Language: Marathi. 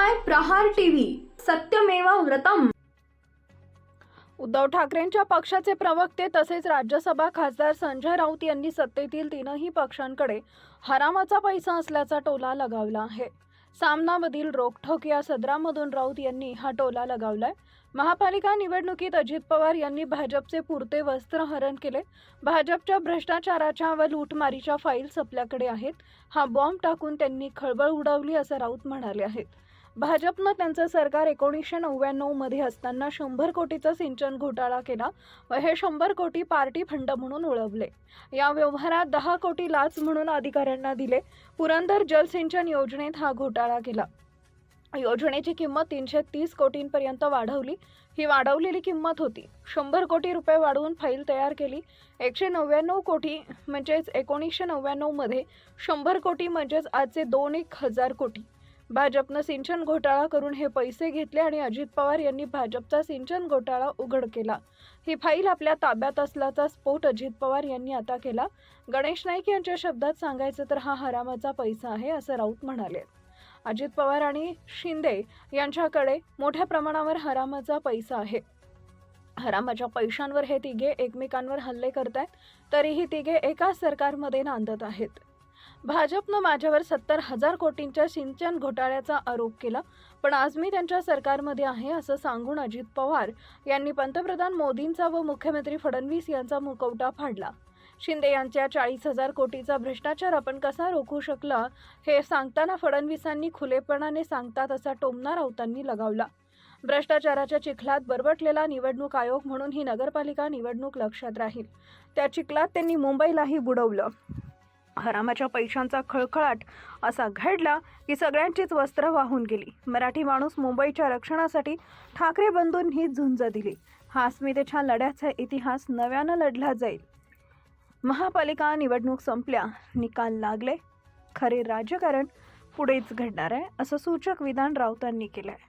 पाहताय प्रहार टीव्ही, सत्यमेव व्रतम। उद्धव ठाकरेंच्या पक्षाचे प्रवक्ते तसेच राज्यसभा खासदार संजय राऊत यांनी सत्तेतील तीनही पक्षांकडे हरामाचा पैसा असल्याचा टोला लगावला आहे। सामनामधील रोखठोक या सदरामधून राऊत यांनी हा टोला लगावलाय। महापालिका निवडणुकीत अजित पवार यांनी भाजपचे पुरते वस्त्रहरण केले। भाजपच्या भ्रष्टाचाराच्या व लूटमारीच्या फाईल्स आपल्याकडे आहेत। हा बॉम्ब टाकून त्यांनी खळबळ उडवली असं राऊत म्हणाले आहेत। भाजपनं त्यांचं सरकार 1999 मध्ये असताना 100 कोटीचा सिंचन घोटाळा केला व हे 100 कोटी पार्टी फंड म्हणून ओळखले। या व्यवहारात 10 कोटी लाच म्हणून अधिकाऱ्यांना दिले। पुरंदर जलसिंचन योजनेत हा घोटाळा केला। योजनेची किंमत 330 कोटींपर्यंत वाढवली। ही वाढवलेली किंमत होती। 100 कोटी रुपये वाढवून फाईल तयार केली। 199 कोटी म्हणजेच 1999 मध्ये 100 कोटी म्हणजेच आजचे 2,000 कोटी। भाजपनं सिंचन घोटाळा करून हे पैसे घेतले आणि अजित पवार यांनी भाजपचा सिंचन घोटाळा उघड केला। ही फाईल आपल्या ताब्यात असल्याचा स्फोट अजित पवार यांनी आता केला। गणेश नाईक यांच्या शब्दात सांगायचं तर हा हरामाचा पैसा आहे असं राऊत म्हणाले। अजित पवार आणि शिंदे यांच्याकडे मोठ्या प्रमाणावर हरामाचा पैसा आहे। हरामाच्या पैशांवर हे तिघे एकमेकांवर हल्ले करतायत, तरीही तिघे एकाच सरकारमध्ये नांदत आहेत। भाजपनं माझ्यावर 70,000 कोटींच्या सिंचन घोटाळ्याचा आरोप केला, पण आज मी त्यांच्या सरकारमध्ये आहे असं सांगून अजित पवार यांनी पंतप्रधान मोदींचा व मुख्यमंत्री फडणवीस यांचा मुखवटा फाडला। शिंदे यांच्या 40,000 कोटीचा भ्रष्टाचार आपण कसा रोखू शकला हे सांगताना फडणवीसांनी खुलेपणाने सांगतात असा टोमणा राऊतांनी लगावला। भ्रष्टाचाराच्या चिखलात बरबटलेला निवडणूक आयोग म्हणून ही नगरपालिका निवडणूक लक्षात राहील। त्या चिखलात त्यांनी मुंबईलाही बुडवलं। हरामाच्या पैशांचा खळखळाट असा घडला की सगळ्यांचीच वस्त्र वाहून गेली। मराठी माणूस मुंबईच्या रक्षणासाठी ठाकरे बंधूंनी झुंज दिली। हा अस्मितेच्या लढ्याचा इतिहास नव्यानं लढला जाईल। महापालिका निवडणूक संपल्या, निकाल लागले, खरे राजकारण पुढेच घडणार आहे असं सूचक विधान राऊतांनी केलंय।